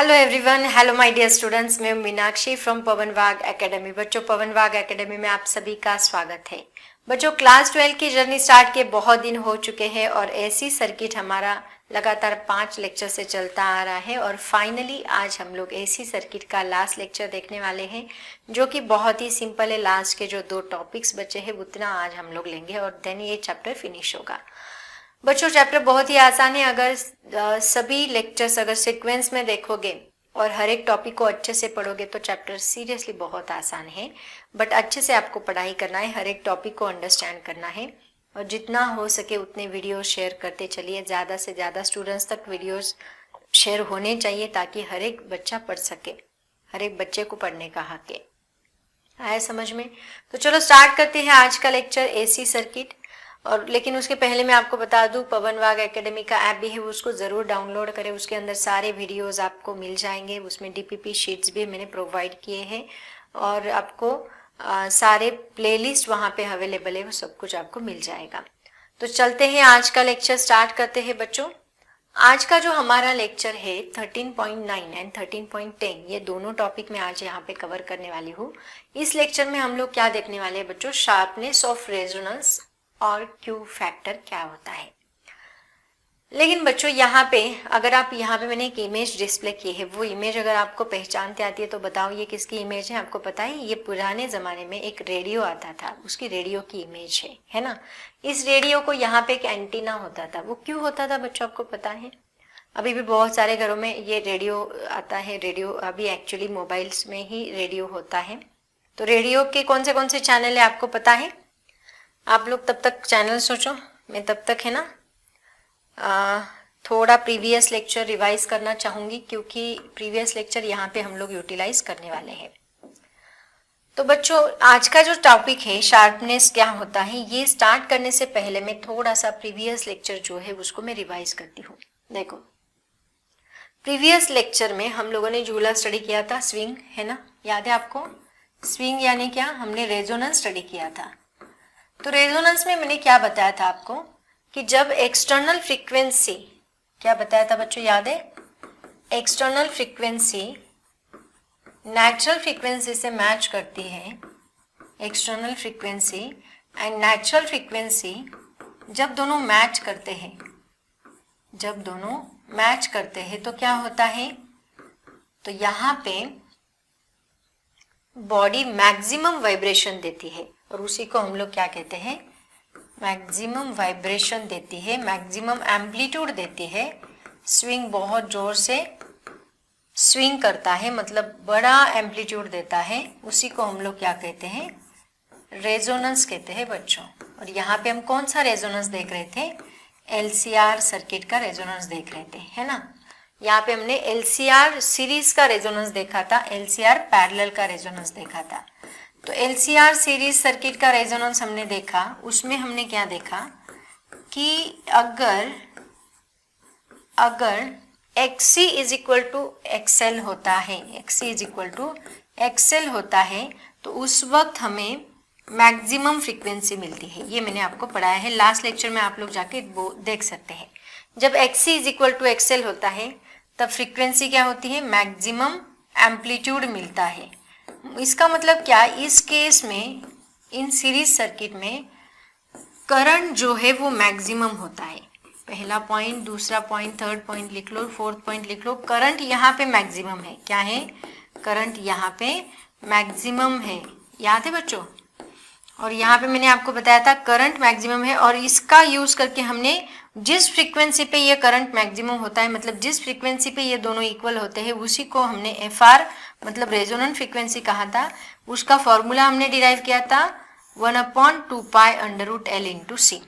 Hello everyone, hello my dear students. मैं Meenakshi from पवन वाग academy. बच्चों, पवन वाग एकेडमी में आप सभी का स्वागत है। बच्चों, क्लास 12 की जर्नी स्टार्ट किए बहुत दिन हो चुके हैं और ऐसी सर्किट हमारा लगातार 5 लेक्चर से चलता आ रहा है और फाइनली आज हम लोग ऐसी सर्किट का लास्ट लेक्चर देखने वाले हैं जो कि बहुत ही सिंपल है। लास्ट के जो 2 टॉपिक्स बचे हैं उतना आज हम लोग लेंगे और देन ये चैप्टर फिनिश होगा। बच्चों, चैप्टर बहुत ही आसान है। अगर सभी लेक्चर्स अगर सीक्वेंस में देखोगे और हर एक टॉपिक को अच्छे से पढ़ोगे तो चैप्टर सीरियसली बहुत आसान है। बट अच्छे से आपको पढ़ाई करना है, हर एक टॉपिक को अंडरस्टैंड करना है और जितना हो सके उतने वीडियो शेयर करते चलिए। ज़्यादा से ज़्यादा स्टूडेंट्स तक वीडियोस शेयर होने चाहिए ताकि हर एक बच्चा पढ़ सके, हर एक बच्चे को पढ़ने का हक है। आया समझ में? तो चलो स्टार्ट करते हैं आज का लेक्चर, एसी सर्किट। और लेकिन उसके पहले मैं आपको बता दूं, पवन वाग एकेडमी का ऐप भी है, उसको ज़रूर डाउनलोड करें। उसके अंदर सारे वीडियोस आपको मिल जाएंगे, उसमें डीपीपी शीट्स भी मैंने प्रोवाइड किए हैं और आपको सारे प्लेलिस्ट वहाँ पे अवेलेबल है, वो सब कुछ आपको मिल जाएगा। तो चलते हैं, आज का लेक्चर स्टार्ट करते हैं। बच्चों, आज का जो हमारा लेक्चर है 13.9 एंड 13.10, ये दोनों टॉपिक मैं आज यहाँ पे कवर करने वाली हूँ। इस लेक्चर में हम लोग क्या देखने वाले हैं बच्चों? शार्पनेस ऑफ रेजोनेंस और क्यू फैक्टर क्या होता है। लेकिन बच्चों, यहाँ पे अगर आप यहाँ पे मैंने एक इमेज डिस्प्ले की है, वो इमेज अगर आपको पहचानते आती है तो बताओ ये किसकी इमेज है? आपको पता है ये पुराने ज़माने में एक रेडियो आता था, उसकी रेडियो की इमेज है ना। इस रेडियो को यहाँ पे एक एंटीना होता था, वो क्यों होता था बच्चों आपको पता है? अभी भी बहुत सारे घरों में ये रेडियो आता है। रेडियो अभी एक्चुअली मोबाइल्स में ही रेडियो होता है। तो रेडियो के कौन से चैनल है आपको पता है? आप लोग तब तक चैनल सोचो, मैं तब तक है ना थोड़ा प्रीवियस लेक्चर रिवाइज करना चाहूँगी क्योंकि प्रीवियस लेक्चर यहाँ पे हम लोग यूटिलाइज करने वाले हैं। तो बच्चों, आज का जो टॉपिक है शार्पनेस क्या होता है, ये स्टार्ट करने से पहले मैं थोड़ा सा प्रीवियस लेक्चर जो है उसको मैं रिवाइज करती हूँ। देखो, प्रीवियस लेक्चर में हम लोगों ने झूला स्टडी किया था, स्विंग, है ना, याद है आपको? स्विंग यानी क्या? हमने रेजोनेंस स्टडी किया था। तो रेजोनेंस में मैंने क्या बताया था आपको कि जब एक्सटर्नल फ्रीक्वेंसी, क्या बताया था बच्चों, याद है? एक्सटर्नल फ्रीक्वेंसी नेचुरल फ्रीक्वेंसी से मैच करती है। External frequency and natural frequency जब दोनों मैच करते हैं, जब दोनों मैच करते हैं तो क्या होता है? तो यहाँ पे बॉडी मैक्सिमम वाइब्रेशन देती है और उसी को हम लोग क्या कहते हैं? मैक्सिमम वाइब्रेशन देती है, मैक्सिमम एम्पलीट्यूड देती है। स्विंग बहुत जोर से स्विंग करता है, मतलब बड़ा एम्पलीट्यूड देता है, उसी को हम लोग क्या कहते हैं? रेजोनेंस कहते हैं बच्चों। और यहाँ पे हम कौन सा रेजोनेंस देख रहे थे? LCR सर्किट का रेजोनेंस देख रहे थे, है ना। यहाँ पे हमने LCR सीरीज का रेजोनेंस देखा था, LCR पैरेलल का रेजोनेंस देखा था। तो LCR सीरीज सर्किट का रेजोनेंस हमने देखा, उसमें हमने क्या देखा कि अगर XC is equal to XL होता है, XC is equal to XL होता है तो उस वक्त हमें मैक्सिमम फ्रीक्वेंसी मिलती है। ये मैंने आपको पढ़ाया है लास्ट लेक्चर में, आप लोग जाके वो देख सकते हैं। जब XC is equal to XL होता है तब फ्रीक्वेंसी क्या होती है? मैक्सिमम एम्पलीट्यूड मिलता है। इसका मतलब क्या? इस केस में, इन सीरीज सर्किट में करंट जो है वो मैक्सिमम होता है। पहला पॉइंट, दूसरा पॉइंट, थर्ड पॉइंट लिख लो, फोर्थ पॉइंट लिख लो। करंट यहाँ पे मैक्सिमम है। क्या है? करंट यहाँ पे मैक्सिमम है, याद है बच्चों? और यहाँ पे मैंने आपको बताया था करंट मैक्सिमम है और इसका यूज करके हमने जिस फ्रीक्वेंसी पे ये करंट मैक्सिमम होता है, मतलब जिस फ्रीक्वेंसी पे ये दोनों इक्वल होते हैं, उसी को हमने FR मतलब रेजोनेंट फ्रीक्वेंसी कहा था। उसका फॉर्मूला हमने डिराइव किया था 1/2π√L/C,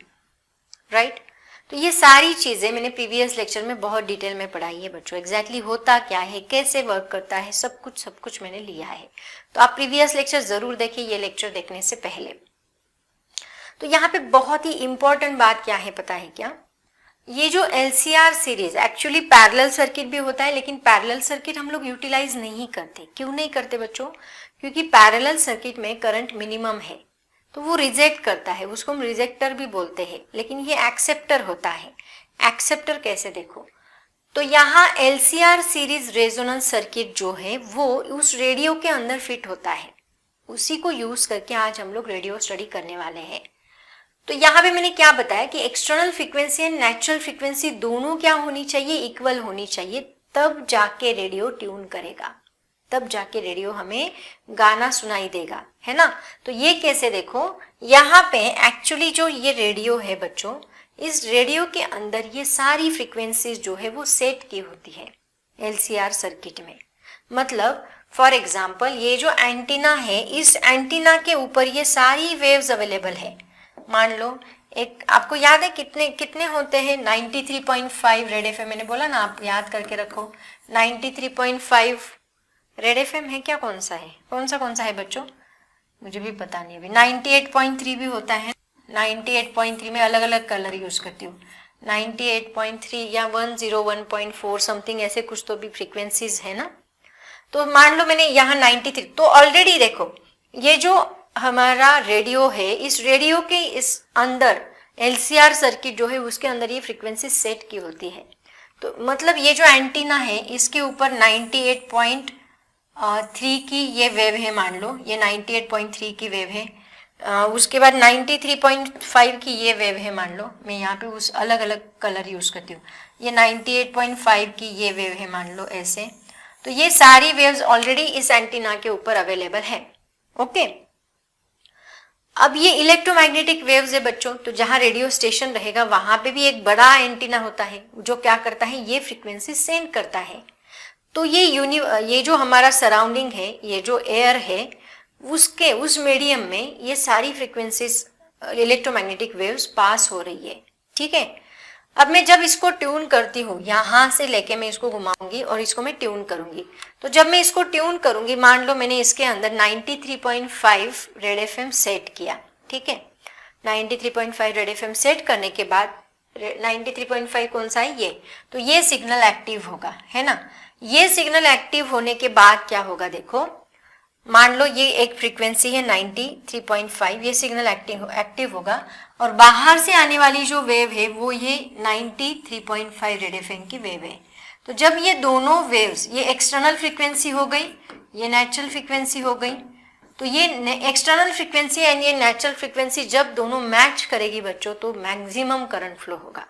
राइट। तो ये सारी चीजें मैंने प्रीवियस लेक्चर में बहुत डिटेल में पढ़ाई है बच्चों। एग्जैक्टली होता क्या है, कैसे वर्क करता है, सब कुछ मैंने लिया है। तो आप प्रीवियस लेक्चर जरूर देखिए ये लेक्चर देखने से पहले। तो यहाँ पे बहुत ही इंपॉर्टेंट बात क्या है पता है क्या? ये जो LCR series actually parallel circuit भी होता है, लेकिन पैरेलल सर्किट हम लोग यूटिलाइज नहीं करते। क्यों नहीं करते बच्चों? क्योंकि पैरेलल सर्किट में करंट मिनिमम है तो वो रिजेक्ट करता है, उसको हम रिजेक्टर भी बोलते हैं। लेकिन ये एक्सेप्टर होता है। एक्सेप्टर कैसे? देखो, तो यहाँ LCR सीरीज रेजोनेंस सर्किट जो है वो उस रेडियो के अंदर फिट होता है, उसी को यूज करके आज हम लोग रेडियो स्टडी करने वाले हैं। तो यहाँ पे मैंने क्या बताया कि external frequency and natural frequency दोनों क्या होनी चाहिए, इक्वल होनी चाहिए, तब जाके रेडियो ट्यून करेगा, तब जाके रेडियो हमें गाना सुनाई देगा, है ना। तो ये कैसे, देखो यहाँ पे एक्चुअली जो ये रेडियो है बच्चों, इस रेडियो के अंदर ये सारी फ्रीक्वेंसीज जो है वो सेट की होती है LCR सर्किट में। मतलब फॉर एग्जाम्पल ये जो एंटीना है, इस एंटीना के ऊपर ये सारी वेव्स अवेलेबल है। मान लो एक, आपको याद है कितने कितने होते हैं, 93.5 रेड एफएम, मैंने बोला ना आप याद करके रखो। 93.5 रेड एफएम है क्या, कौन सा है, कौन सा है बच्चों, मुझे भी पता नहीं अभी। 98.3 भी होता है, 98.3 में अलग अलग कलर यूज करती हूँ। 98.3 या 101.4 समथिंग ऐसे कुछ तो भी फ्रीक्वेंसीज है ना। तो मान लो मैंने यहाँ 93, तो ऑलरेडी देखो ये जो हमारा रेडियो है, इस रेडियो के इस अंदर LCR सर्किट जो है उसके अंदर ये फ्रीक्वेंसी सेट की होती है। तो मतलब ये जो एंटीना है इसके ऊपर 98.3 की ये वेव है, मान लो ये 98.3 की वेव है, उसके बाद 93.5 की ये वेव है, मान लो मैं यहाँ पे उस अलग अलग कलर यूज करती हूँ। ये 98.5 की ये वेव है, मान लो ऐसे। तो ये सारी वेव्स ऑलरेडी इस एंटीना के ऊपर अवेलेबल है। ओके, अब ये इलेक्ट्रोमैग्नेटिक वेव्स है बच्चों, तो जहां रेडियो स्टेशन रहेगा वहां पे भी एक बड़ा एंटीना होता है जो क्या करता है, ये फ्रीक्वेंसी सेंड करता है। तो ये जो हमारा सराउंडिंग है, ये जो एयर है, उसके उस मीडियम में ये सारी फ्रीक्वेंसीज इलेक्ट्रोमैग्नेटिक वेव्स पास हो रही है, ठीक है। अब मैं जब इसको ट्यून करती हूँ, यहाँ से लेके मैं इसको घुमाऊंगी और इसको मैं ट्यून करूंगी। तो जब मैं इसको ट्यून करूंगी, मान लो मैंने इसके अंदर 93.5 रेड एफएम सेट किया, ठीक है। 93.5 रेड एफएम सेट करने के बाद 93.5 कौन सा है, ये, तो ये सिग्नल एक्टिव होगा, है ना। ये सिग्नल एक्टिव होने के बाद क्या होगा, देखो मान लो ये एक फ्रीक्वेंसी है 93.5, ये सिग्नल एक्टिव होगा और बाहर से आने वाली जो वेव है वो ये 93.5 रेड एफएम की वेव है। तो जब ये दोनों वेव्स, ये एक्सटर्नल फ्रीक्वेंसी हो गई, ये नेचुरल फ्रीक्वेंसी हो गई, तो ये एक्सटर्नल फ्रीक्वेंसी एंड ये नेचुरल फ्रीक्वेंसी जब दोनों मैच करेगी बच्चों, तो मैक्सिमम करंट फ्लो होगा।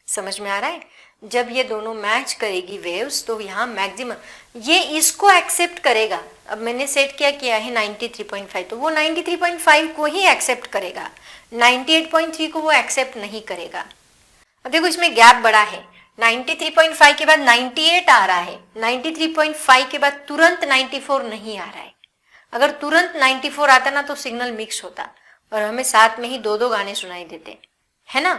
समझ में आ रहा है, जब ये दोनों मैच करेगी वेव्स, तो यहाँ मैक्सिमम ये इसको एक्सेप्ट करेगा। अब मैंने सेट किया है 93.5, तो वो 93.5 को ही एक्सेप्ट करेगा, 98.3 को वो एक्सेप्ट नहीं करेगा। अब देखो इसमें गैप बड़ा है, 93.5 के बाद 98 आ रहा है, 93.5 के बाद तुरंत 94 नहीं आ रहा है। अगर तुरंत 94 आता ना तो सिग्नल मिक्स होता और हमें साथ में ही दो दो गाने सुनाई देते, है ना।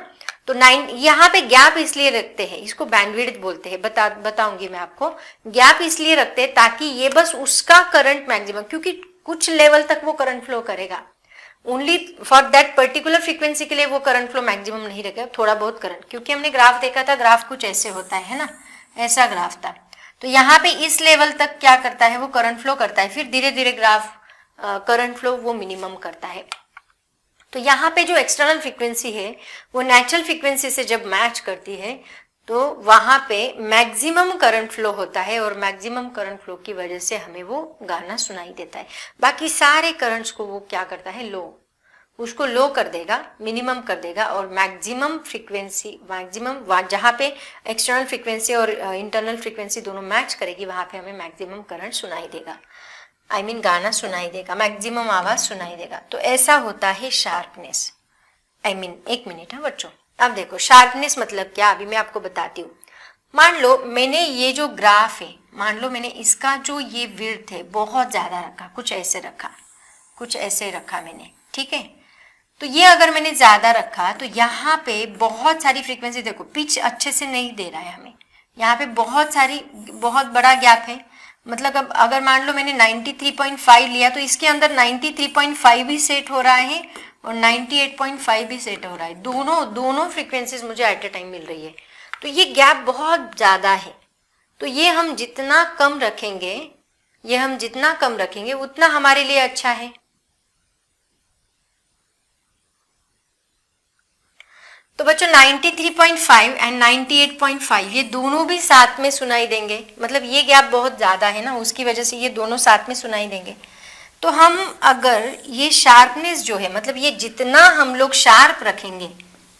तो यहाँ पे गैप इसलिए रखते हैं, इसको बैंडविड्थ बोलते हैं, बताऊंगी मैं आपको। गैप इसलिए रखते हैं ताकि ये बस उसका करंट मैक्सिमम, क्योंकि कुछ लेवल तक वो करंट फ्लो करेगा, only for that particular frequency के लिए वो करंट फ्लो मैक्सिमम नहीं रखेगा, थोड़ा बहुत करंट। क्योंकि हमने ग्राफ देखा था, ग्राफ कुछ ऐसे होता है ना, ऐसा ग्राफ था। तो यहाँ पे इस लेवल तक क्या करता है, वो करंट फ्लो करता है, फिर धीरे धीरे ग्राफ करंट फ्लो वो मिनिमम करता है। तो यहाँ पे जो एक्सटर्नल फ्रीक्वेंसी है वो नेचुरल फ्रीक्वेंसी से जब मैच करती है तो वहां पे मैक्सिमम करंट फ्लो होता है और मैक्सिमम करंट फ्लो की वजह से हमें वो गाना सुनाई देता है। बाकी सारे करंट्स को वो क्या करता है, उसको लो कर देगा, मिनिमम कर देगा, और मैक्सिमम फ्रीक्वेंसी, मैक्सिमम जहाँ पे एक्सटर्नल फ्रीक्वेंसी और इंटरनल फ्रीक्वेंसी दोनों मैच करेगी वहां पे हमें मैक्सिमम करंट सुनाई देगा, गाना सुनाई देगा, मैक्सिमम आवाज सुनाई देगा। तो ऐसा होता है शार्पनेस। एक मिनट है बच्चों, अब देखो शार्पनेस मतलब क्या, अभी मैं आपको बताती हूँ। मान लो मैंने ये जो ग्राफ है, मान लो मैंने इसका जो ये विड्थ है बहुत ज्यादा रखा, कुछ ऐसे रखा मैंने, ठीक है। तो ये अगर मैंने ज्यादा रखा तो यहाँ पे बहुत सारी फ्रीक्वेंसी, देखो पिच अच्छे से नहीं दे रहा है हमें, यहाँ पे बहुत बड़ा गैप है। मतलब अब अगर मान लो मैंने 93.5 लिया तो इसके अंदर 93.5 भी सेट हो रहा है और 98.5 भी सेट हो रहा है, दोनों फ्रीक्वेंसीज मुझे एट ए टाइम मिल रही है। तो ये गैप बहुत ज्यादा है। तो ये हम जितना कम रखेंगे उतना हमारे लिए अच्छा है। तो बच्चों 93.5 एंड 98.5 ये दोनों भी साथ में सुनाई देंगे, मतलब ये गैप बहुत ज़्यादा है ना, उसकी वजह से ये दोनों साथ में सुनाई देंगे। तो हम अगर ये शार्पनेस जो है, मतलब ये जितना हम लोग शार्प रखेंगे,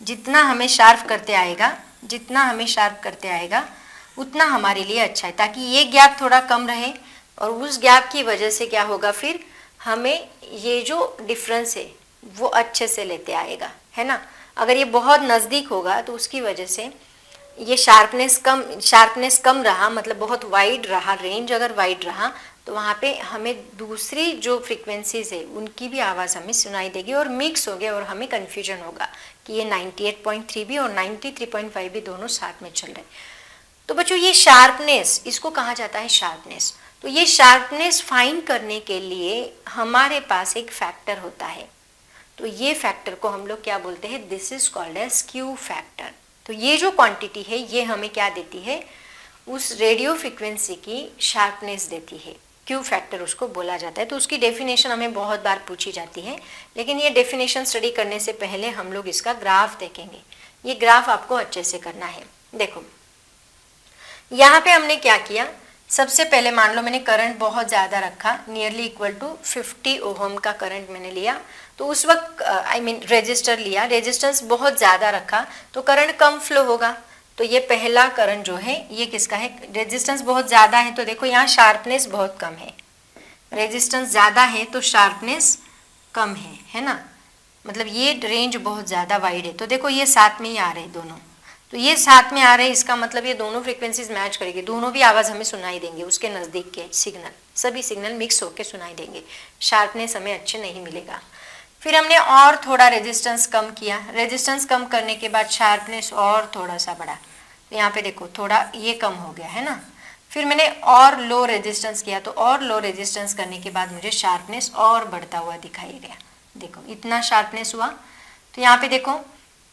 जितना हमें शार्प करते आएगा, जितना हमें शार्प करते आएगा उतना हमारे लिए अच्छा है, ताकि ये गैप थोड़ा कम रहे और उस गैप की वजह से क्या होगा, फिर हमें ये जो डिफरेंस है वो अच्छे से लेते आएगा, है ना। अगर ये बहुत नज़दीक होगा तो उसकी वजह से ये शार्पनेस कम रहा, मतलब बहुत वाइड रहा, रेंज अगर वाइड रहा तो वहाँ पे हमें दूसरी जो फ्रीक्वेंसीज है उनकी भी आवाज़ हमें सुनाई देगी और मिक्स हो गए और हमें कन्फ्यूजन होगा कि ये 98.3 भी और 93.5 भी दोनों साथ में चल रहे। तो बच्चों ये शार्पनेस, इसको कहा जाता है शार्पनेस। तो ये शार्पनेस फाइंड करने के लिए हमारे पास एक फैक्टर होता है, तो ये फैक्टर को हम लोग क्या बोलते हैं, this is called as Q factor. तो ये जो क्वांटिटी है ये हमें क्या देती है, उस रेडियो फ्रिक्वेंसी की शार्पनेस देती है, क्यू फैक्टर उसको बोला जाता है। तो उसकी डेफिनेशन हमें बहुत बार पूछी जाती है, लेकिन ये डेफिनेशन स्टडी करने से पहले हम लोग इसका ग्राफ देखेंगे। ये ग्राफ आपको अच्छे से करना है। देखो यहाँ पे हमने क्या किया, सबसे पहले मान लो मैंने करंट बहुत ज़्यादा रखा, नियरली इक्वल टू 50 ओहम का करंट मैंने लिया। तो उस वक्त रेजिस्टर लिया, रेजिस्टेंस बहुत ज़्यादा रखा तो करंट कम फ्लो होगा। तो ये पहला करंट जो है ये किसका है, रेजिस्टेंस बहुत ज़्यादा है तो देखो यहाँ शार्पनेस बहुत कम है, रेजिस्टेंस ज़्यादा है तो शार्पनेस कम है ना, मतलब ये रेंज बहुत ज़्यादा वाइड है। तो देखो ये साथ में ही आ रहे हैं दोनों, तो ये साथ में आ रहे हैं, इसका मतलब ये दोनों फ्रीक्वेंसीज मैच करेगी, दोनों भी आवाज़ हमें सुनाई देंगे, उसके नज़दीक के सिग्नल, सभी सिग्नल मिक्स होकर सुनाई देंगे, शार्पनेस हमें अच्छे नहीं मिलेगा। फिर हमने और थोड़ा रेजिस्टेंस कम किया, रेजिस्टेंस कम करने के बाद शार्पनेस और थोड़ा सा बढ़ा, तो यहाँ पे देखो थोड़ा ये कम हो गया है ना। फिर मैंने और लो रेजिस्टेंस किया, तो और लो रेजिस्टेंस करने के बाद मुझे शार्पनेस और बढ़ता हुआ दिखाई दिया, देखो इतना शार्पनेस हुआ। तो यहाँ पे देखो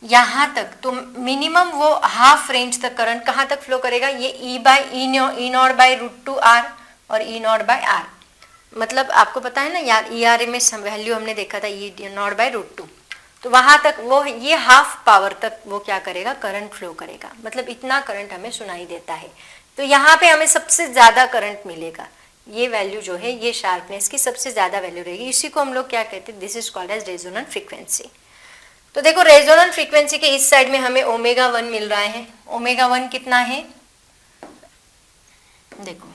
यहाँ तक तो मिनिमम वो हाफ रेंज तक करंट कहाँ तक फ्लो करेगा, ये ई नॉट बाई √2R और ई नॉट बाई R, मतलब आपको पता है ना यार, ERMS वैल्यू हमने देखा था ई नॉट बाई √2, तो वहाँ तक वो ये हाफ पावर तक वो क्या करेगा, करंट फ्लो करेगा, मतलब इतना करंट हमें सुनाई देता है। तो यहाँ पे हमें सबसे ज़्यादा करंट मिलेगा, ये वैल्यू जो है ये शार्पनेस की सबसे ज़्यादा वैल्यू रहेगी, इसी को हम लोग क्या कहते हैं, this is called as resonant frequency. तो देखो रेजोनेंट फ्रीक्वेंसी के इस साइड में हमें ω1 मिल रहा है, ω1 कितना है, देखो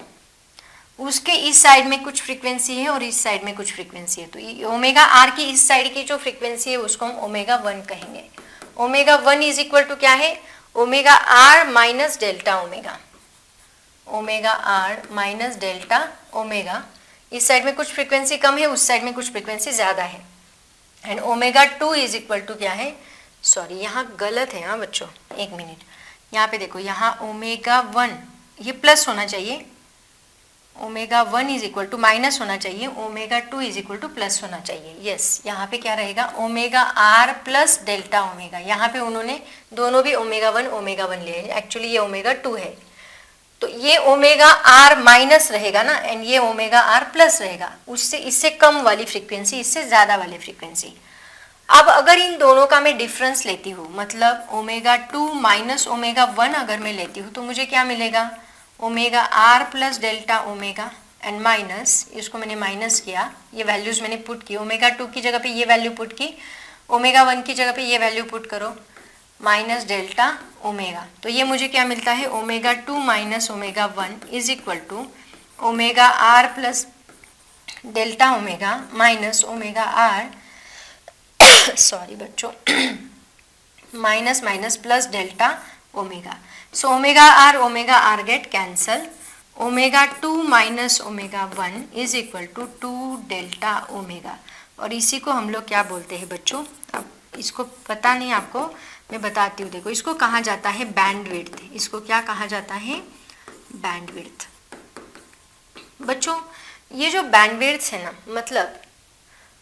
उसके इस साइड में कुछ फ्रीक्वेंसी है और इस साइड में कुछ फ्रीक्वेंसी है, तो ω/r की इस साइड की जो फ्रीक्वेंसी है उसको हम ω1 कहेंगे। ω1 इज इक्वल टू क्या है, ω/r minus delta omega, ω/r minus delta omega, इस साइड में कुछ फ्रीक्वेंसी कम है, उस साइड में कुछ फ्रीक्वेंसी ज़्यादा है। एंड ω2 इज इक्वल टू क्या है, सॉरी यहाँ गलत है हाँ बच्चों, एक मिनट, यहाँ पे देखो यहाँ ω1 ये प्लस होना चाहिए, ω1 इज इक्वल टू माइनस होना चाहिए, ω2 इज इक्वल टू प्लस होना चाहिए। यस यहाँ पे क्या रहेगा, ω/r प्लस डेल्टा ओमेगा, यहाँ पे उन्होंने दोनों भी ω1 लिए, एक्चुअली ये ω2 है, तो ये ω/r माइनस रहेगा ना, एंड ये ω/r प्लस रहेगा, उससे इससे कम वाली फ्रीक्वेंसी, इससे ज़्यादा वाली फ्रीक्वेंसी। अब अगर इन दोनों का मैं डिफरेंस लेती हूँ, मतलब ω2 माइनस ω1 अगर मैं लेती हूँ तो मुझे क्या मिलेगा, ω/r plus delta omega and minus, इसको मैंने माइनस किया, ये वैल्यूज मैंने पुट की, ω2 की जगह पे ये वैल्यू पुट की, ω1 की जगह पे ये वैल्यू पुट करो, माइनस डेल्टा ओमेगा, तो ये मुझे क्या मिलता है, ω2 minus ω1 is equal to ω/r plus delta omega minus ω/r sorry बच्चों minus minus plus delta omega, so ω/r get cancel, ω2 minus ω1 is equal to 2 delta omega, और इसी को हम लोग क्या बोलते हैं बच्चों, अब इसको पता नहीं आपको, मैं बताती हूँ, देखो इसको कहा जाता है बैंडविड्थ, इसको क्या कहा जाता है, बैंडविड्थ। बच्चों ये जो बैंडविड्थ है ना, मतलब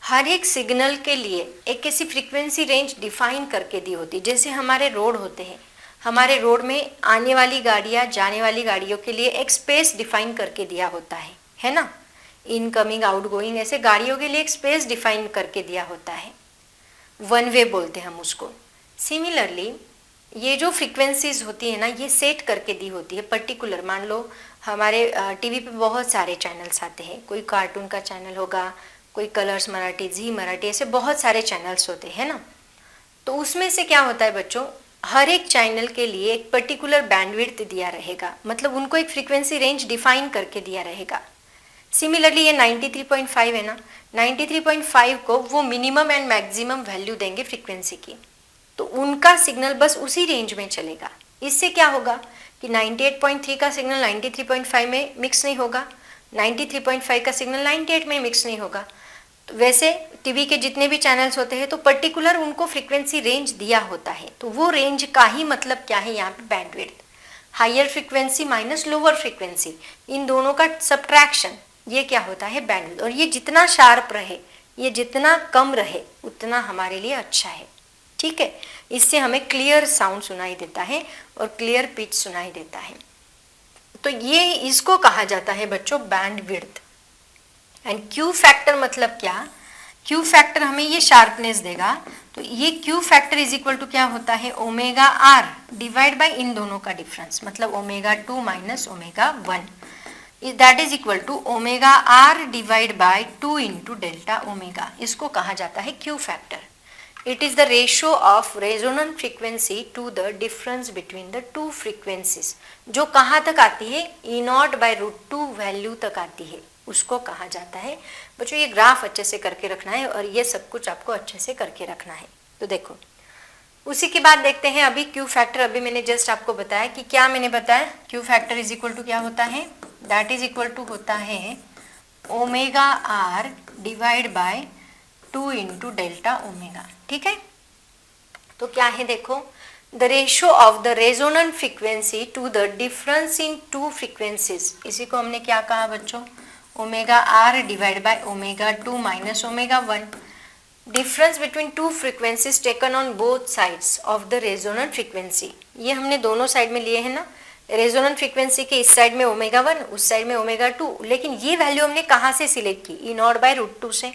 हर एक सिग्नल के लिए एक ऐसी फ्रीक्वेंसी रेंज डिफाइन करके दी होती है, जैसे हमारे रोड होते हैं, हमारे रोड में आने वाली गाड़ियाँ जाने वाली गाड़ियों के लिए एक स्पेस डिफाइन करके दिया होता है ना, इनकमिंग आउटगोइंग ऐसे गाड़ियों के लिए एक स्पेस डिफाइन करके दिया होता है, वन वे बोलते हैं हम उसको। सिमिलरली ये जो फ्रीक्वेंसीज होती है ना, ये सेट करके दी होती है पर्टिकुलर। मान लो हमारे टीवी पे बहुत सारे चैनल्स आते हैं, कोई कार्टून का चैनल होगा, कोई कलर्स मराठी, जी मराठी, ऐसे बहुत सारे चैनल्स होते हैं ना। तो उसमें से क्या होता है बच्चों, हर एक चैनल के लिए एक पर्टिकुलर बैंडविड्थ दिया रहेगा, मतलब उनको एक फ्रीक्वेंसी रेंज डिफाइन करके दिया रहेगा। सिमिलरली ये 93.5 है ना, 93.5 को वो मिनिमम एंड मैक्सिमम वैल्यू देंगे फ्रीक्वेंसी की, तो उनका सिग्नल बस उसी रेंज में चलेगा। इससे क्या होगा कि 98.3 का सिग्नल 93.5 में मिक्स नहीं होगा, 93.5 का सिग्नल 98 में मिक्स नहीं होगा। तो वैसे टीवी के जितने भी चैनल्स होते हैं तो पर्टिकुलर उनको फ्रीक्वेंसी रेंज दिया होता है, तो वो रेंज का ही मतलब क्या है यहाँ पे bandwidth. Higher frequency minus lower frequency, इन दोनों का सब्ट्रैक्शन, ये क्या होता है बैंडविड्थ। और ये जितना शार्प रहे, ये जितना कम रहे, उतना हमारे लिए अच्छा है, ठीक है। इससे हमें क्लियर साउंड सुनाई देता है और क्लियर पिच सुनाई देता है। तो ये इसको कहा जाता है बच्चों बैंडविड्थ। एंड क्यू फैक्टर मतलब क्या, क्यू फैक्टर हमें ये शार्पनेस देगा। तो ये Q factor is equal to क्या होता है, ओमेगा आर डिवाइड बाय इन दोनों का डिफरेंस, मतलब omega 2 minus omega 1, that is equal to omega R divide by 2 into delta omega. इसको कहा जाता है Q factor. It is the ratio of resonant frequency to the difference between the two frequencies, जो कहाँ तक आती है, E0/√2 वैल्यू तक आती है, उसको कहा जाता है। बच्चों ये ग्राफ अच्छे से करके रखना है और ये सब कुछ आपको अच्छे से करके रखना है। तो देखो उसी के बाद देखते हैं अभी क्यू फैक्टर। अभी मैंने जस्ट आपको बताया कि क्या मैंने बताया, Q factor is equal to क्या होता है, दैट इज इक्वल टू होता है omega R divide by 2 into delta omega, ठीक है। तो क्या है देखो, the ratio of the resonant frequency to the difference in two frequencies, इसी को हमने क्या कहा बच्चों, omega R divide by omega 2 minus omega 1, difference between two frequencies taken on both sides of the resonant frequency. ये हमने दोनों side में लिए हैं ना, रेजोनेंट फ्रीक्वेंसी के इस साइड में ओमेगा 1, उस साइड में ओमेगा 2, लेकिन ये वैल्यू हमने कहाँ से सिलेक्ट की, E0/√2 से।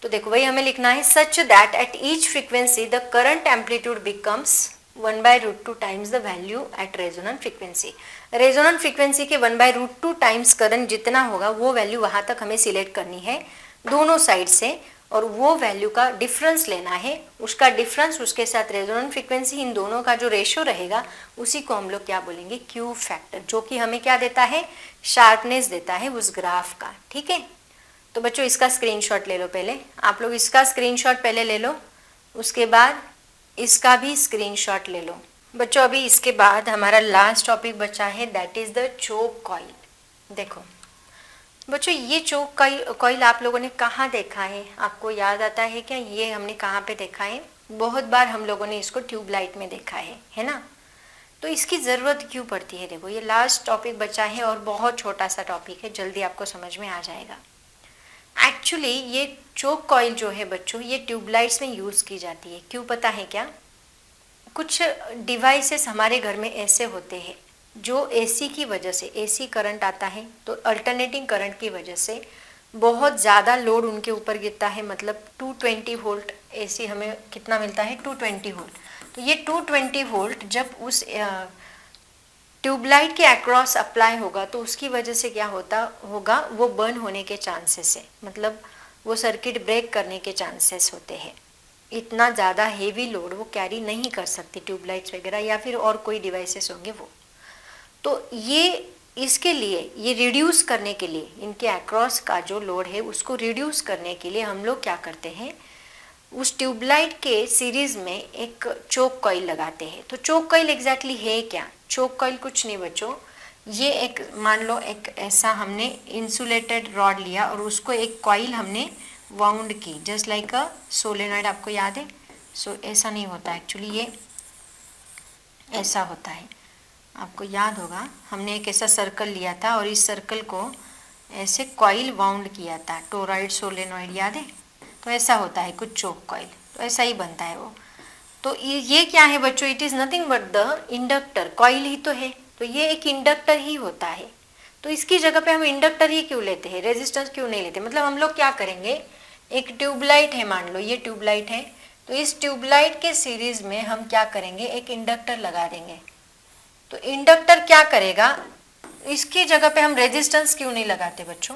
तो देखो वही हमें लिखना है, such that at each frequency the current amplitude becomes 1/√2 times the value at resonant frequency. Resonant frequency के 1/√2 टाइम्स करंट जितना होगा वो वैल्यू वहाँ तक हमें सिलेक्ट करनी है दोनों साइड से, और वो वैल्यू का डिफरेंस लेना है, उसका डिफरेंस उसके साथ रेजोनेंट फ्रीक्वेंसी, इन दोनों का जो रेशियो रहेगा उसी को हम लोग क्या बोलेंगे, क्यू फैक्टर, जो कि हमें क्या देता है, शार्पनेस देता है उस ग्राफ का, ठीक है। तो बच्चों इसका स्क्रीनशॉट ले लो, पहले आप लोग इसका स्क्रीनशॉट पहले ले लो, उसके बाद इसका भी स्क्रीनशॉट ले लो। बच्चों अभी इसके बाद हमारा लास्ट टॉपिक बचा है, that is the choke coil. देखो बच्चों ये चोक कॉइल आप लोगों ने कहाँ देखा है, आपको याद आता है क्या, ये हमने कहाँ पे देखा है, बहुत बार हम लोगों ने इसको ट्यूबलाइट में देखा है ना। तो इसकी ज़रूरत क्यों पड़ती है, देखो ये लास्ट टॉपिक बचा है और बहुत छोटा सा टॉपिक है, जल्दी आपको समझ में आ जाएगा। एक्चुअली ये चोक कॉइल जो है बच्चों, ये ट्यूबलाइट्स में यूज़ की जाती है। क्यों पता है क्या, कुछ डिवाइसेस हमारे घर में ऐसे होते हैं जो एसी की वजह से, एसी करंट आता है तो अल्टरनेटिंग करंट की वजह से बहुत ज़्यादा लोड उनके ऊपर गिरता है, मतलब 220 वोल्ट एसी हमें कितना मिलता है, 220 वोल्ट। तो ये 220 वोल्ट जब उस ट्यूबलाइट के अक्रॉस अप्लाई होगा तो उसकी वजह से क्या होगा, वो बर्न होने के चांसेस है, मतलब वो सर्किट ब्रेक करने के चांसेस होते हैं। इतना ज़्यादा हेवी लोड वो कैरी नहीं कर सकती ट्यूबलाइट्स वगैरह या फिर और कोई डिवाइसेस होंगे वो। तो ये इसके लिए, ये रिड्यूस करने के लिए, इनके अक्रॉस का जो लोड है उसको रिड्यूस करने के लिए हम लोग क्या करते हैं, उस ट्यूबलाइट के सीरीज में एक चोक कॉइल लगाते हैं। तो चोक कॉइल एग्जैक्टली है क्या, चोक कॉइल कुछ नहीं बच्चों, ये एक मान लो एक ऐसा हमने इंसुलेटेड रॉड लिया और उसको एक कॉइल हमने वाउंड की, जस्ट लाइक अ सोलेनॉइड, आपको याद है। ऐसा नहीं होता एक्चुअली, ये ऐसा होता है, आपको याद होगा, हमने एक ऐसा सर्कल लिया था और इस सर्कल को ऐसे कॉइल वाउंड किया था, टोरॉइड सोलेनॉइड, याद है। तो ऐसा होता है कुछ चोक कॉइल, तो ऐसा ही बनता है वो। तो ये क्या है बच्चों, it is nothing but the inductor, coil ही तो है, तो ये एक इंडक्टर ही होता है। तो इसकी जगह पे हम इंडक्टर ही क्यों लेते हैं, रेजिस्टेंस क्यों नहीं लेते, मतलब हम लोग क्या करेंगे, एक ट्यूबलाइट है, मान लो ये ट्यूबलाइट है, तो इस ट्यूबलाइट के सीरीज में हम क्या करेंगे, एक इंडक्टर लगा देंगे। तो इंडक्टर क्या करेगा, इसकी जगह पे हम रेजिस्टेंस क्यों नहीं लगाते बच्चों,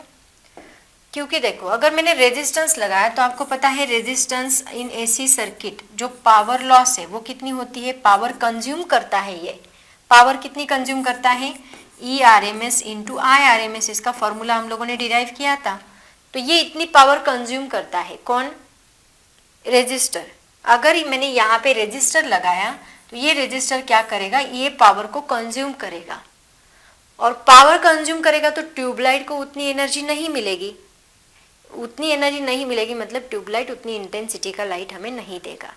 क्योंकि देखो अगर मैंने रेजिस्टेंस लगाया तो आपको पता है रेजिस्टेंस इन एसी सर्किट जो पावर लॉस है वो कितनी होती है, पावर कंज्यूम करता है। ये पावर कितनी कंज्यूम करता है, E R M S into I R M S, इसका फॉर्मूला हम लोगों ने डिराइव किया था। तो ये इतनी पावर कंज्यूम करता है कौन, रेजिस्टर। अगर मैंने यहाँ पे रेजिस्टर लगाया तो ये रेजिस्टर क्या करेगा, ये पावर को कंज्यूम करेगा, और पावर कंज्यूम करेगा तो ट्यूबलाइट को उतनी एनर्जी नहीं मिलेगी, उतनी एनर्जी नहीं मिलेगी मतलब ट्यूबलाइट उतनी इंटेंसिटी का लाइट हमें नहीं देगा।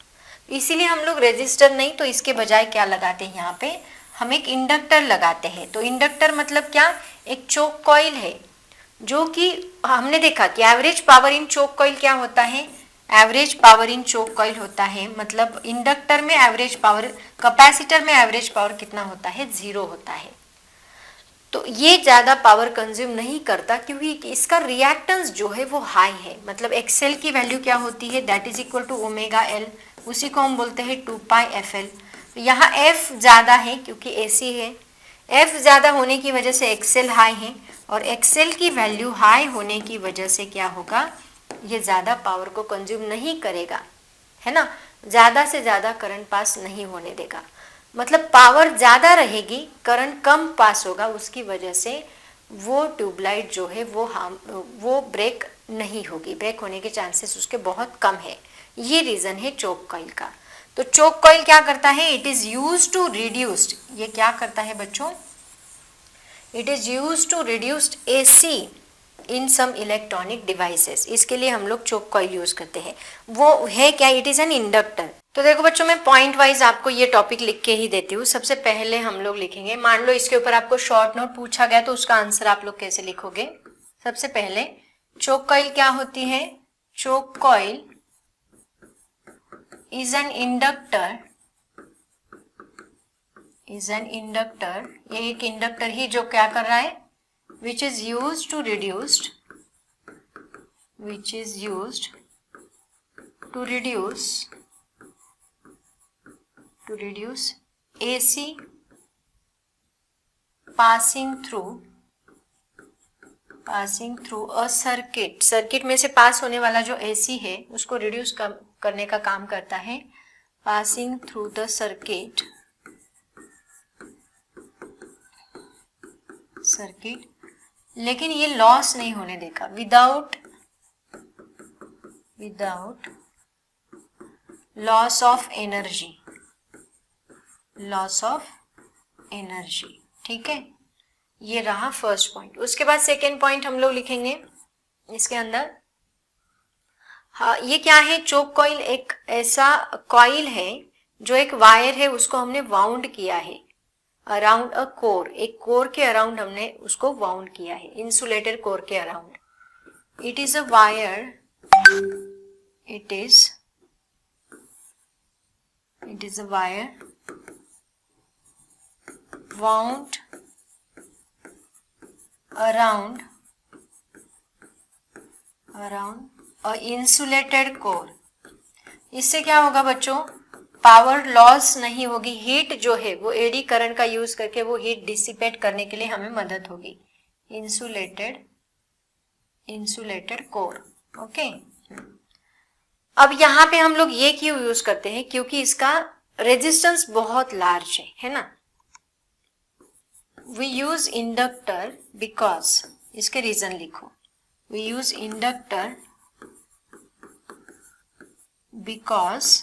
इसीलिए हम लोग रेजिस्टर नहीं तो इसके बजाय क्या लगाते हैं, यहाँ पे हम एक इंडक्टर लगाते हैं। तो इंडक्टर मतलब क्या, एक चोक कॉइल है, जो कि हमने देखा कि average power in choke coil क्या होता है, average power in choke coil होता है, मतलब इंडक्टर में एवरेज पावर, कैपेसिटर में एवरेज पावर कितना होता है, 0 होता है। तो ये ज़्यादा पावर कंज्यूम नहीं करता क्योंकि इसका रिएक्टेंस जो है वो हाई है, मतलब एक्सएल की वैल्यू क्या होती है, that is equal to omega L, उसी को हम बोलते हैं 2 पाई एफ एल। तो यहाँ एफ ज़्यादा है क्योंकि एसी है, एफ ज़्यादा होने की वजह से एक्सएल हाई है, और एक्सएल की वैल्यू हाई होने की वजह से क्या होगा, ये ज़्यादा पावर को कंज्यूम नहीं करेगा, है ना, ज़्यादा से ज़्यादा करंट पास नहीं होने देगा, मतलब पावर ज़्यादा रहेगी करंट कम पास होगा, उसकी वजह से वो ट्यूबलाइट जो है वो ब्रेक नहीं होगी, ब्रेक होने के चांसेस उसके बहुत कम है। ये रीज़न है चोक कॉइल का। तो चोक कॉइल क्या करता है, it is use to reduced, ये क्या करता है बच्चों, it is use to reduced AC in some electronic devices, इसके लिए हम लोग चोक कॉइल यूज करते हैं। वो है क्या, इट इज़ एन इंडक्टर। तो देखो बच्चों मैं पॉइंट वाइज आपको ये टॉपिक लिख के ही देती हूँ। सबसे पहले हम लोग लिखेंगे, मान लो इसके ऊपर आपको शॉर्ट नोट पूछा गया तो उसका आंसर आप लोग कैसे लिखोगे। सबसे पहले चोक कॉइल क्या होती है, choke coil is an inductor, is an inductor, ये एक इंडक्टर ही जो क्या कर रहा है, which is used to reduced, which is used to reduce AC passing through a circuit, circuit में से पास होने वाला जो AC है उसको रिड्यूस करने का काम करता है, passing through the circuit, लेकिन ये लॉस नहीं होने देगा, without loss of energy, loss of energy, ठीक है। ये रहा फर्स्ट पॉइंट। उसके बाद सेकेंड पॉइंट हम लोग लिखेंगे इसके अंदर, हाँ ये क्या है, चोक कॉइल एक ऐसा कॉइल है जो एक वायर है उसको हमने वाउंड किया है अराउंड अ कोर, एक कोर के अराउंड हमने उसको वाउंड किया है, इंसुलेटेड कोर के around. It is a wire, it is a wire wound around a insulated core. इससे क्या होगा बच्चों, पावर लॉस नहीं होगी, हीट जो है वो एडी करंट का यूज करके वो हीट डिसिपेट करने के लिए हमें मदद होगी। Insulated core, okay. अब यहाँ पे हम लोग ये क्यों यूज करते हैं, क्योंकि इसका रेजिस्टेंस बहुत लार्ज है ना। वी यूज इंडक्टर बिकॉज, इसके रीजन लिखो, we use inductor because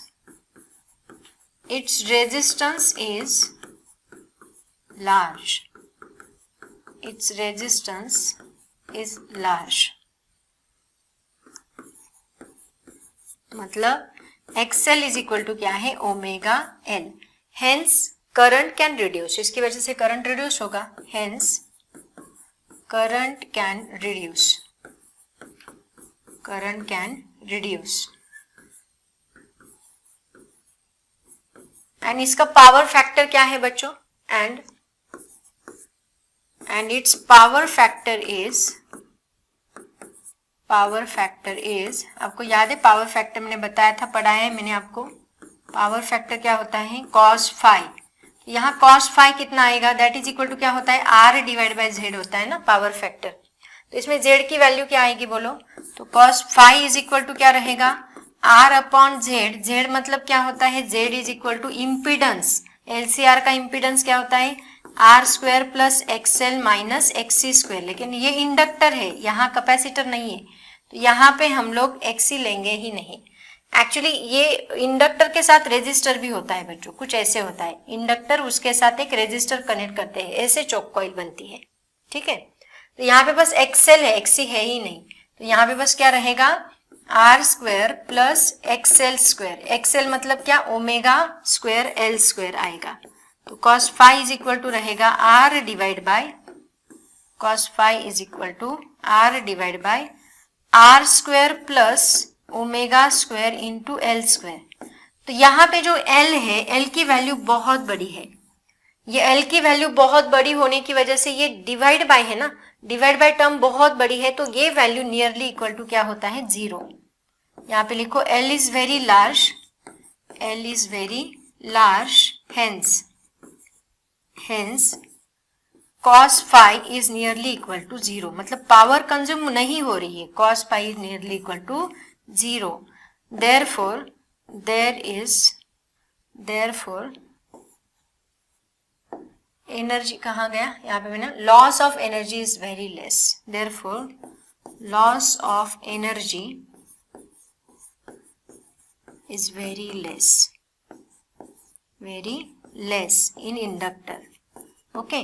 its resistance is large, its resistance is large, मतलब XL इज इक्वल टू क्या है, omega L, hence current can reduce, इसकी वजह से करंट रिड्यूस होगा, hence current can reduce, and इसका पावर फैक्टर क्या है बच्चों, and it's power factor power factor is, आपको याद है पावर फैक्टर मैंने बताया था, पढ़ाया है मैंने आपको, पावर फैक्टर क्या होता है cos फाई। यहाँ cos फाई कितना आएगा, दैट इज इक्वल टू क्या होता है r डिवाइड बाय z होता है ना पावर फैक्टर। तो इसमें z की वैल्यू क्या आएगी बोलो, तो cos phi is equal to क्या रहेगा r अपॉन z। z मतलब क्या होता है, z is equal to impedance, LCR का इम्पीडेंस क्या होता है R square plus XL minus XC square. लेकिन ये इंडक्टर है, यहाँ कैपेसिटर नहीं है, तो यहाँ पे हम लोग एक्सी लेंगे ही नहीं। एक्चुअली ये इंडक्टर के साथ रेजिस्टर भी होता है बच्चों, कुछ ऐसे होता है, इंडक्टर उसके साथ एक रेजिस्टर कनेक्ट करते हैं, ऐसे चोक कॉइल बनती है, ठीक है। तो यहाँ पे बस एक्सएल है, एक्सी है ही नहीं, तो यहाँ पे बस क्या रहेगा R square plus XL square. XL मतलब क्या ओमेगा स्क्वायर एल स्क्वायर आएगा। तो cos phi is equal to रहेगा r divide by cos phi is equal to r divide by r square plus omega square into L square. तो यहाँ पे जो l है, l की वैल्यू बहुत बड़ी है, ये l की वैल्यू बहुत बड़ी होने की वजह से ये डिवाइड बाय है ना, डिवाइड बाय टर्म बहुत बड़ी है, तो ये वैल्यू नियरली इक्वल टू क्या होता है 0। यहाँ पे लिखो l is very large, l is very large, hence cos phi is nearly equal to 0, मतलब पावर कंज्यूम नहीं हो रही है, cos phi is nearly equal to 0, therefore energy कहाँ गया, यहाँ पे मैंने loss of energy is very less, therefore loss of energy is very less in inductor. Okay,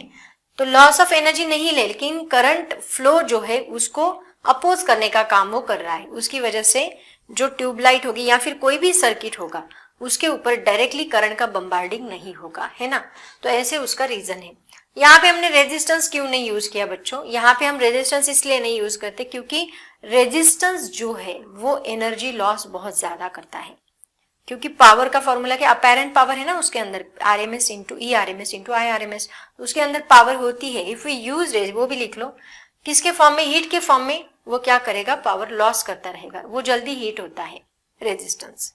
तो लॉस ऑफ एनर्जी नहीं ले, लेकिन करंट फ्लो जो है उसको अपोज करने का काम वो कर रहा है, उसकी वजह से जो ट्यूबलाइट होगी या फिर कोई भी सर्किट होगा उसके ऊपर डायरेक्टली करंट का बम्बार्डिंग नहीं होगा, है ना। तो ऐसे उसका रीजन है। यहाँ पे हमने रेजिस्टेंस क्यों नहीं यूज किया बच्चों, यहाँ पे हम रेजिस्टेंस इसलिए नहीं यूज करते क्योंकि रेजिस्टेंस जो है वो एनर्जी लॉस बहुत ज्यादा करता है, क्योंकि पावर का फॉर्मूला क्या अपेरेंट पावर है ना, उसके अंदर RMS into ERMS into IRMS, उसके अंदर पावर होती है। इफ वी यूज वो भी लिख लो, किसके फॉर्म में, हीट के फॉर्म में, वो क्या करेगा पावर लॉस करता रहेगा, वो जल्दी हीट होता है रेजिस्टेंस।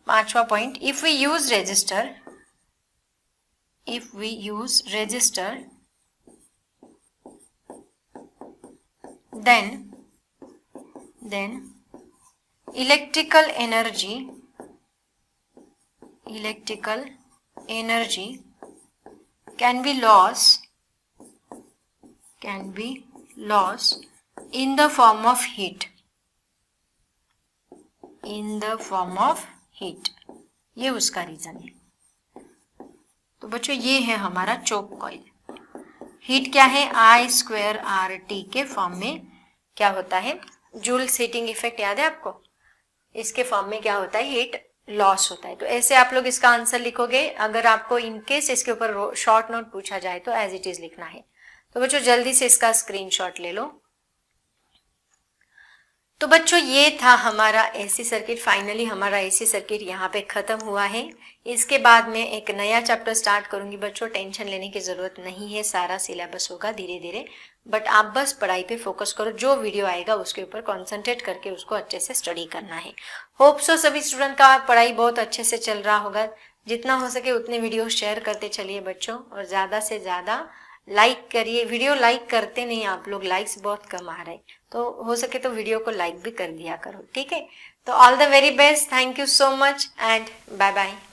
5वां point, if we use resistor then electrical energy can be lost in the form of heat, ये उसका रीजन है। तो बच्चों ये है हमारा चोक कॉइल। हीट क्या है, I स्क्वायर RT के फॉर्म में क्या होता है, जूल्स हीटिंग इफेक्ट याद है आपको, इसके फॉर्म में क्या होता है हीट लॉस होता है। तो ऐसे आप लोग इसका आंसर लिखोगे। अगर आपको इनकेस इसके ऊपर शॉर्ट नोट पूछा जाए तो एज इट इज लिखना है। तो बच्चों जल्दी से इसका स्क्रीनशॉट ले लो। तो बच्चों ये था हमारा एसी सर्किट। फाइनली हमारा एसी सर्किट यहाँ पे खत्म हुआ है। इसके बाद में एक नया चैप्टर स्टार्ट करूंगी बच्चों, टेंशन लेने की जरूरत नहीं है, सारा सिलेबस होगा धीरे धीरे, बट आप बस पढ़ाई पे फोकस करो। जो वीडियो आएगा उसके ऊपर कंसंट्रेट करके उसको अच्छे से स्टडी करना है। होप सो सभी स्टूडेंट का पढ़ाई बहुत अच्छे से चल रहा होगा। जितना हो सके उतने वीडियो शेयर करते चलिए बच्चों, और ज़्यादा से ज़्यादा लाइक करिए। वीडियो लाइक करते नहीं आप लोग, लाइक्स बहुत कम आ रहे, तो हो सके तो वीडियो को लाइक भी कर दिया करो, ठीक है। तो all the very best, thank you so much and bye bye.